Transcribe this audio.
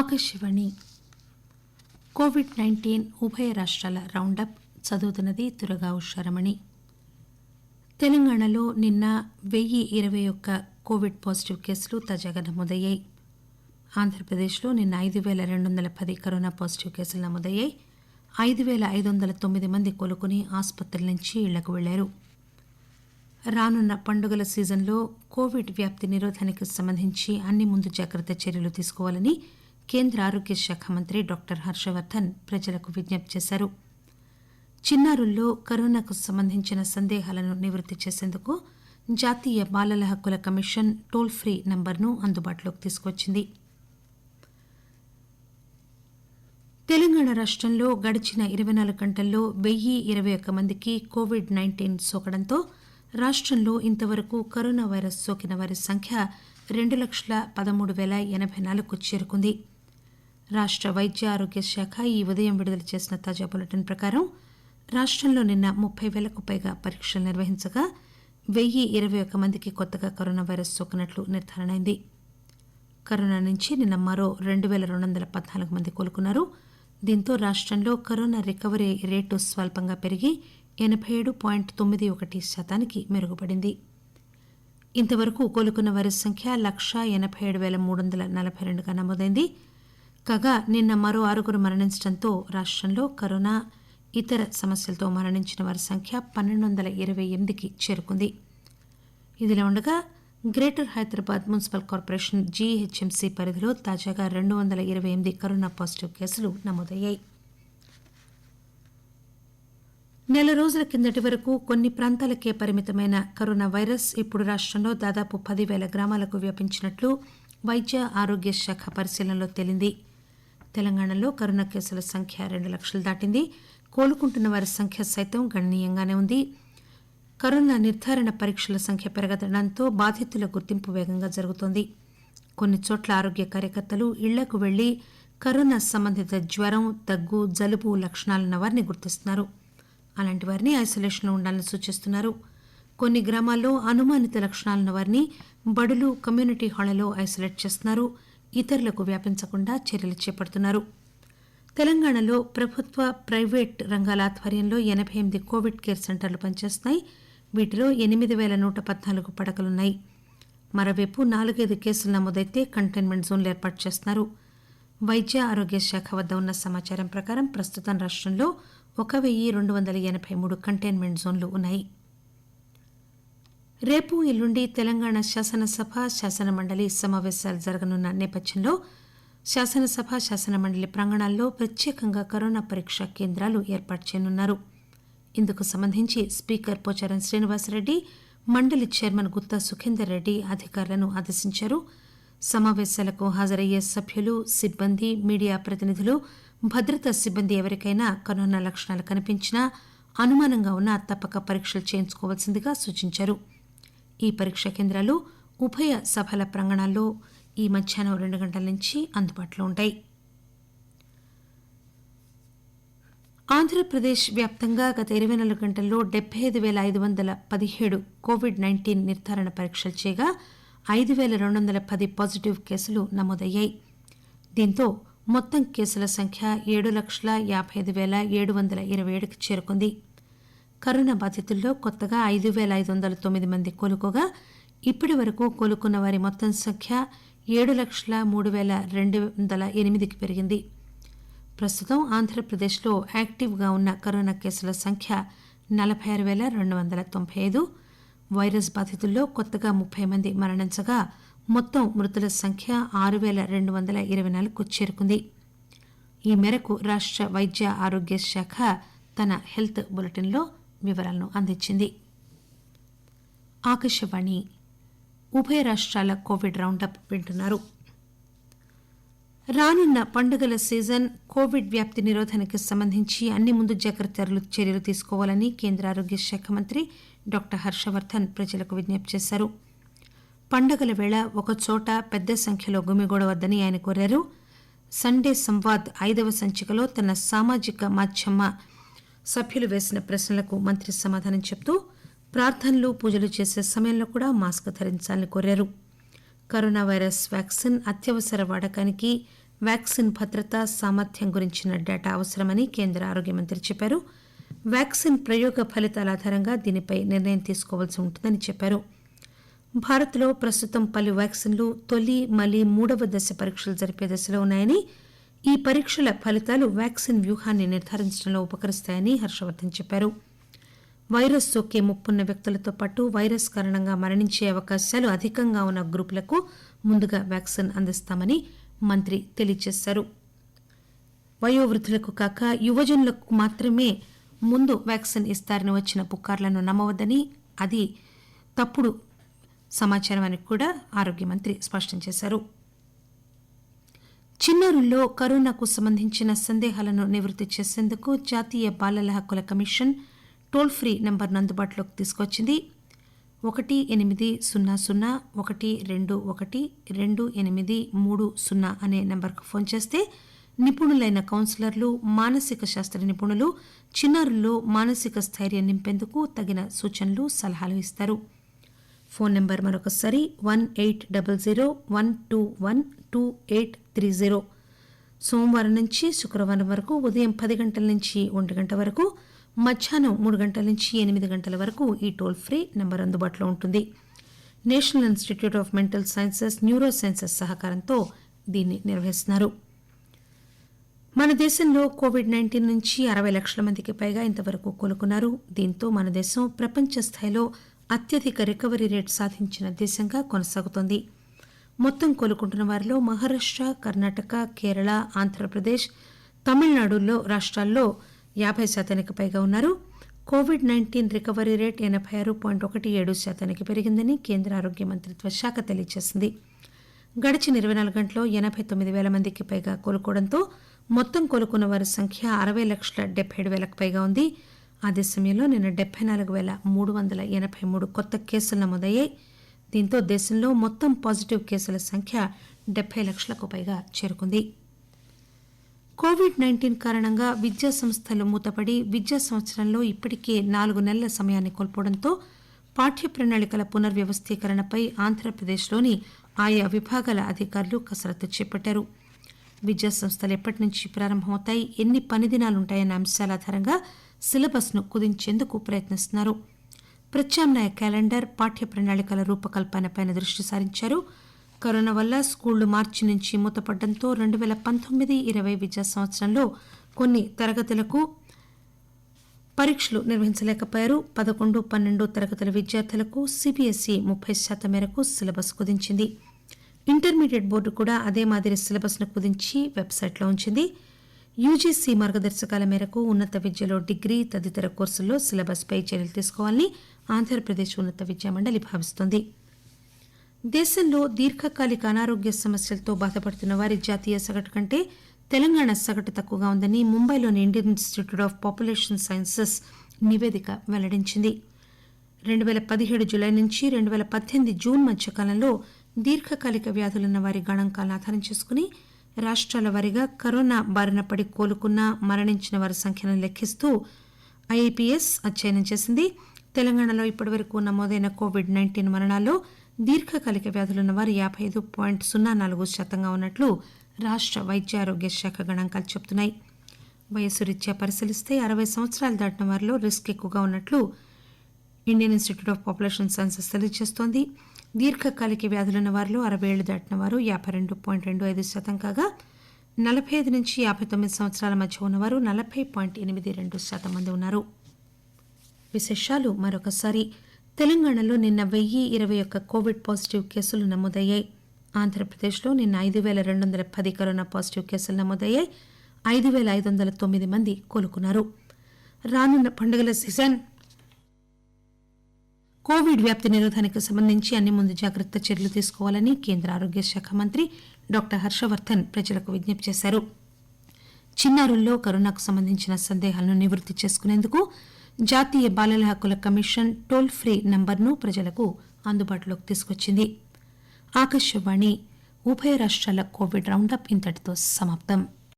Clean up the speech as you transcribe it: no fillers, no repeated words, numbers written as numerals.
Akashvani COVID-19 ఉభయ రాష్ట్రాల round up చదువుతున్నది తురగా ఉషారమణి. తెలంగాణలో నిన్న 1021 కోవిడ్ పాజిటివ్ కేసులు తాజాగా నమోదయ్యాయి. ఆంధ్రప్రదేశ్లో నిన్న 5210 కరోనా పాజిటివ్ కేసులు నమోదయ్యాయి. 5509 మంది కోలుకుని ఆసుపత్రుల నుంచి ఇళ్లకు వెళ్లారు. రానున్న పండుగల సీజన్లో కోవిడ్ వ్యాప్తి నిరోధానికి సంబంధించి అన్ని ముందు జాగ్రత్త చర్యలు తీసుకోవాలని కేంద్ర ఆరోగ్య శాఖ మంత్రి డాక్టర్ హర్షవర్దన్ ప్రజలకు విజ్ఞప్తి చేశారు. చిన్నారుల్లో కరోనాకు సంబంధించిన సందేహాలను నివృత్తి చేసేందుకు జాతీయ బాలల హక్కుల కమిషన్ టోల్ ఫ్రీ నంబర్ను అందుబాటులోకి తీసుకువచ్చింది. తెలంగాణ రాష్టంలో గడిచిన 24 గంటల్లో 1021 మందికి కోవిడ్-19 సోకడంతో రాష్టంలో ఇంతవరకు కరోనా వైరస్ సోకిన వారి సంఖ్య 2,13,084కు చేరుకుంది. రాష్ట వైద్య ఆరోగ్య శాఖ ఈ ఉదయం విడుదల చేసిన తాజా బులెటిన్ ప్రకారం రాష్టంలో నిన్న 30,000కు పైగా పరీక్షలు నిర్వహించగా 1,021 మందికి కొత్తగా కరోనా వైరస్ సోకినట్లు నిర్ధారణ అయింది. కరోనా నుంచి నిన్న మరో 2,214 మంది కోలుకున్నారు. దీంతో రాష్టంలో కరోనా రికవరీ రేటు స్వల్పంగా పెరిగి 87.91% మెరుగుపడింది. ఇంతవరకు కోలుకున్న వారి సంఖ్య 187,342గా నమోదైంది. కాగా నిన్న మరో 6 మరణించడంతో రాష్టంలో కరోనా ఇతర సమస్యలతో మరణించిన వారి సంఖ్య 1,228కి చేరుకుంది. ఇదిలా ఉండగా greater Hyderabad municipal corporation GHMC పరిధిలో తాజాగా 228 కరోనా పాజిటివ్ కేసులు నమోదయ్యాయి. నెల రోజుల కిందటి వరకు కొన్ని ప్రాంతాలకే పరిమితమైన కరోనా వైరస్ ఇప్పుడు రాష్టంలో దాదాపు 10,000 గ్రామాలకు వ్యాపించినట్లు వైద్య ఆరోగ్య శాఖ పరిశీలనలో తేలింది. తెలంగాణలో కరోనా కేసుల సంఖ్య 2 లక్షలు దాటింది. కోలుకుంటున్న వారి సంఖ్య సైతం గణనీయంగానే ఉంది. కరోనా నిర్ధారణ పరీక్షల సంఖ్య పెరగడంతో బాధితుల గుర్తింపు వేగంగా జరుగుతోంది. కొన్ని చోట్ల ఆరోగ్య కార్యకర్తలు ఇళ్లకు వెళ్లి కరోనా సంబంధిత జ్వరం, దగ్గు, జలుబు లక్షణాలున్న వారిని గుర్తిస్తున్నారు. అలాంటి వారిని ఐసోలేషన్లో ఉండాలని సూచిస్తున్నారు. కొన్ని గ్రామాల్లో అనుమానిత లక్షణాలున్న వారిని బడులు, కమ్యూనిటీ హాళ్లలో ఐసోలేట్ చేస్తున్నారు. ఇతరులకు వ్యాపించకుండా చర్యలు చేపడుతున్నారు. తెలంగాణలో ప్రభుత్వ, ప్రైవేట్ రంగాల ఆధ్వర్యంలో 88 కోవిడ్ కేర్ సెంటర్లు పనిచేస్తున్నాయి. వీటిలో 8,114 పడకలున్నాయి. మరోవైపు 4-5 కేసులు నమోదైతే కంటైన్మెంట్ జోన్లు ఏర్పాటు చేస్తున్నారు. వైద్య ఆరోగ్య శాఖ వద్ద ఉన్న సమాచారం ప్రకారం ప్రస్తుతం రాష్టంలో 1,283 కంటైన్మెంట్ జోన్లు ఉన్నాయి. రేపు, ఎల్లుండి తెలంగాణ శాసనసభ, శాసనమండలి సమావేశాలు జరగనున్న నేపథ్యంలో శాసనసభ, శాసనమండలి ప్రాంగణాల్లో ప్రత్యేకంగా కరోనా పరీక్షా కేంద్రాలు ఏర్పాటు చేయనున్నారు. ఇందుకు సంబంధించి స్పీకర్ పోచారం శ్రీనివాసరెడ్డి, మండలి చైర్మన్ గుత్తా సుఖేందర్ రెడ్డి అధికారులను ఆదేశించారు. సమావేశాలకు హాజరయ్యే సభ్యులు, సిబ్బంది, మీడియా ప్రతినిధులు, భద్రతా సిబ్బంది ఎవరికైనా కరోనా లక్షణాలు కనిపించినా, అనుమానంగా ఉన్నా తప్పక పరీక్షలు చేయించుకోవాల్సిందిగా సూచించారు. ఈ పరీక్షా కేంద్రాలు ఉభయ సభల ప్రాంగణాల్లో ఈ మధ్యాహ్నం 2 గంటల నుంచి అందుబాటులో ఉంటాయి. ఆంధ్రప్రదేశ్ వ్యాప్తంగా గత 24 గంటల్లో 75,517 కోవిడ్-19 నిర్ధారణ పరీక్షలు చేయగా 5,210 పాజిటివ్ కేసులు నమోదయ్యాయి. దీంతో మొత్తం కేసుల సంఖ్య 7,55,727కి చేరుకుంది. కరోనా బాధితుల్లో కొత్తగా 5,509 మంది కోలుకోగా ఇప్పటి వరకు కోలుకున్న వారి మొత్తం సంఖ్య 7,03,208కి పెరిగింది. ప్రస్తుతం ఆంధ్రప్రదేశ్లో యాక్టివ్గా ఉన్న కరోనా కేసుల సంఖ్య 46,295. వైరస్ బాధితుల్లో కొత్తగా 30 మంది మరణించగా మొత్తం మృతుల సంఖ్య 6,224కు చేరుకుంది. ఈ మేరకు రాష్ట వైద్య ఆరోగ్య శాఖ తన హెల్త్ బులెటిన్లో వివరాలను అందించింది. ఆకాశవాణి ఉభయ రాష్ట్రాల కోవిడ్ రౌండప్ వింటున్నారు. రానున్న పండుగల సీజన్ కోవిడ్ వ్యాప్తి నిరోధానికి సంబంధించి అన్ని ముందు జాగ్రత్త చర్యలు తీసుకోవాలని కేంద్ర ఆరోగ్య శాఖ మంత్రి డాక్టర్ హర్షవర్దన్ ప్రజలకు విజ్ఞప్తి చేశారు. పండుగల వేళ ఒకచోట పెద్ద సంఖ్యలో గుమిగూడవద్దని ఆయన కోరారు. సండే సంవాద్ 5వ సంచికలో తన సామాజిక మాధ్యమ సభ్యులు వేసిన ప్రశ్నలకు మంత్రి సమాధానం చెబుతూ ప్రార్థనలు, పూజలు చేసే సమయంలో కూడా మాస్క్ ధరించాలని కోరారు. కరోనా వైరస్ వ్యాక్సిన్ అత్యవసర వాడకానికి వ్యాక్సిన్ భద్రత సామర్థ్యం గురించిన డేటా అవసరమని కేంద్ర ఆరోగ్య మంత్రి చెప్పారు. వ్యాక్సిన్ ప్రయోగ ఫలితాల ఆధారంగా దీనిపై నిర్ణయం తీసుకోవాల్సి ఉంటుందని చెప్పారు. భారత్లో ప్రస్తుతం పలు వ్యాక్సిన్లు తొలి, మళ్లీ 3వ దశ పరీక్షలు జరిపే దశలో ఉన్నాయని, ఈ పరీక్షల ఫలితాలు వ్యాక్సిన్ వ్యూహాన్ని నిర్ధారించడంలో ఉపకరిస్తాయని హర్షవర్దన్ చెప్పారు. వైరస్ సోకే ముప్పున్న వ్యక్తులతో పాటు వైరస్ కారణంగా మరణించే అవకాశాలు అధికంగా ఉన్న గ్రూపులకు ముందుగా వ్యాక్సిన్ అందిస్తామని మంత్రి తెలియజేశారు. వయోవృద్ధులకు కాక యువజనులకు మాత్రమే ముందు వ్యాక్సిన్ ఇస్తారని వచ్చిన పుకార్లను నమ్మవద్దని, అది తప్పుడు సమాచారం అని కూడా ఆరోగ్య మంత్రి స్పష్టం చేశారు. చిన్నారుల్లో కరోనాకు సంబంధించిన సందేహాలను నివృత్తి చేసేందుకు జాతీయ బాలల హక్కుల కమిషన్ టోల్ ఫ్రీ నంబర్ను అందుబాటులోకి తీసుకొచ్చింది. 1-800-121-2830 అనే నంబర్కు ఫోన్ చేస్తే నిపుణులైన కౌన్సిలర్లు, మానసిక శాస్త్ర నిపుణులు చిన్నారుల్లో మానసిక స్థైర్యం నింపేందుకు తగిన సూచనలు, సలహాలు ఇస్తారు. ఫోన్ నంబర్ మరొకసారి 1800-121-2830. సోమవారం నుంచి శుక్రవారం వరకు ఉదయం 10 గంటల నుంచి 1 గంట వరకు, మధ్యాహ్నం 3 గంటల నుంచి 8 గంటల వరకు ఈ టోల్ ఫ్రీ నంబర్ అందుబాటులో ఉంటుంది. National institute of mental sciences, neuro sciences సహకారంతో దీన్ని నిర్వహిస్తున్నారు. మన దేశంలో కోవిడ్-19 నుంచి 60 లక్షల మందికి పైగా ఇంతవరకు కోలుకున్నారు. దీంతో మన దేశం ప్రపంచ స్థాయిలో అత్యధిక రికవరీ రేటు సాధించిన దేశంగా కొనసాగుతోంది. మొత్తం కోలుకుంటున్న వారిలో మహారాష్ట్ర, కర్ణాటక, కేరళ, ఆంధ్రప్రదేశ్, తమిళనాడులో రాష్ట్రాల్లో 50% పైగా ఉన్నారు. కోవిడ్-19 రికవరీ రేట్ 86.17% పెరిగిందని కేంద్ర ఆరోగ్య మంత్రిత్వ శాఖ తెలియజేసింది. గడిచిన 24 గంటల్లో 89,000 మందికి పైగా కోలుకోవడంతో మొత్తం కోలుకున్న వారి సంఖ్య 60,77,000కు పైగా ఉంది. అదే సమయంలో నిన్న 74,383 కొత్త కేసులు నమోదయ్యాయి. దీంతో దేశంలో మొత్తం పాజిటివ్ కేసుల సంఖ్య 70 లక్షలకు పైగా చేరుకుంది. కోవిడ్-19 కారణంగా విద్యా సంస్థలు మూతపడి విద్యా సంవత్సరంలో ఇప్పటికే 4 నెలల సమయాన్ని కోల్పోవడంతో పాఠ్య ప్రణాళికల పునర్వ్యవస్థీకరణపై ఆంధ్రప్రదేశ్లోని ఆయా విభాగాల అధికారులు కసరత్తు చేపట్టారు. విద్యా సంస్థలు ఎప్పటి నుంచి ప్రారంభమవుతాయి, ఎన్ని పని దినాలుంటాయన్న అంశాల ఆధారంగా సిలబస్ను కుదించేందుకు ప్రయత్నిస్తున్నారు. ప్రత్యామ్నాయ క్యాలెండర్, పాఠ్య ప్రణాళికల రూపకల్పనపై దృష్టి సారించారు. కరోనా వల్ల స్కూళ్లు మార్చి నుంచి మూతపడడంతో 2019-20 విద్యా సంవత్సరంలో కొన్ని తరగతులకు పరీక్షలు నిర్వహించలేకపోయారు. 11, 12 తరగతుల విద్యార్థులకు సిబిఎస్ఈ 30% మేరకు సిలబస్ కుదించింది. ఇంటర్మీడియట్ బోర్డు కూడా అదే మాదిరి సిలబస్ను కుదించి వెబ్సైట్లో ఉంచింది. యూజీసీ మార్గదర్శకాల మేరకు ఉన్నత విద్యలో డిగ్రీ తదితర కోర్సుల్లో సిలబస్పై చర్యలు తీసుకోవాలని ఆంధ్రప్రదేశ్ ఉన్నత విద్యామండలి భావిస్తోంది. దేశంలో దీర్ఘకాలిక అనారోగ్య సమస్యలతో బాధపడుతున్న వారి జాతీయ సగటు కంటే తెలంగాణ సగటు తక్కువగా ఉందని ముంబైలోని Indian Institute of Population sciences నివేదిక వెల్లడించింది. 2017 జులై నుంచి 2018 జూన్ మధ్య కాలంలో దీర్ఘకాలిక వ్యాధులున్న వారి గణాంకాలను ఆధారం చేసుకుని రాష్ట్రాల వారీగా కరోనా బారిన పడి కోలుకున్న, మరణించిన వారి సంఖ్యను లెక్కిస్తూ ఐఐపీఎస్ అధ్యయనం చేసింది. తెలంగాణలో ఇప్పటివరకు నమోదైన కోవిడ్-19 మరణాల్లో దీర్ఘకాలిక వ్యాధులున్న వారు 55.04% ఉన్నట్లు రాష్ట్ర వైద్య ఆరోగ్య శాఖ గణాంకాలు చెబుతున్నాయి. వయస్సు రీత్యా పరిశీలిస్తే 60 సంవత్సరాలు దాటిన వారిలో రిస్క్ ఎక్కువగా ఉన్నట్లు Indian Institute of Population Sciences తెలియజేస్తోంది. దీర్ఘకాలిక వ్యాధులున్న వారిలో 60 ఏళ్లు దాటిన వారు 52.25% కాగా 45 నుంచి 59 సంవత్సరాల మధ్య ఉన్నవారు 40.82% మంది ఉన్నారు. విశేషాలు మరొకసారి. తెలంగాణలో నిన్న 1021 కోవిడ్ పాజిటివ్ కేసులు నమోదయ్యాయి. ఆంధ్రప్రదేశ్లో నిన్న 5,210 కరోనా పాజిటివ్ కేసులు నమోదయ్యాయి. 5,509 మంది కోలుకున్నారు. రానున్న పండుగల సీజన్ కోవిడ్ వ్యాప్తి నిరోధానికి సంబంధించి అన్ని ముందు జాగ్రత్త చర్యలు తీసుకోవాలని కేంద్ర ఆరోగ్య శాఖ మంత్రి డాక్టర్ హర్షవర్దన్ ప్రజలకు విజ్ఞప్తి చేశారు. చిన్నారుల్లో కరోనాకు సంబంధించిన సందేహాలను నివృత్తి చేసుకునేందుకు జాతీయ బాలల హక్కుల కమిషన్ టోల్ ఫ్రీ నంబర్ను ప్రజలకు అందుబాటులోకి తీసుకొచ్చింది. ఆకాశవాణి ఉభయ రాష్ట్రాల కోవిడ్ రౌండప్ ఇంతటితో సమాప్తం.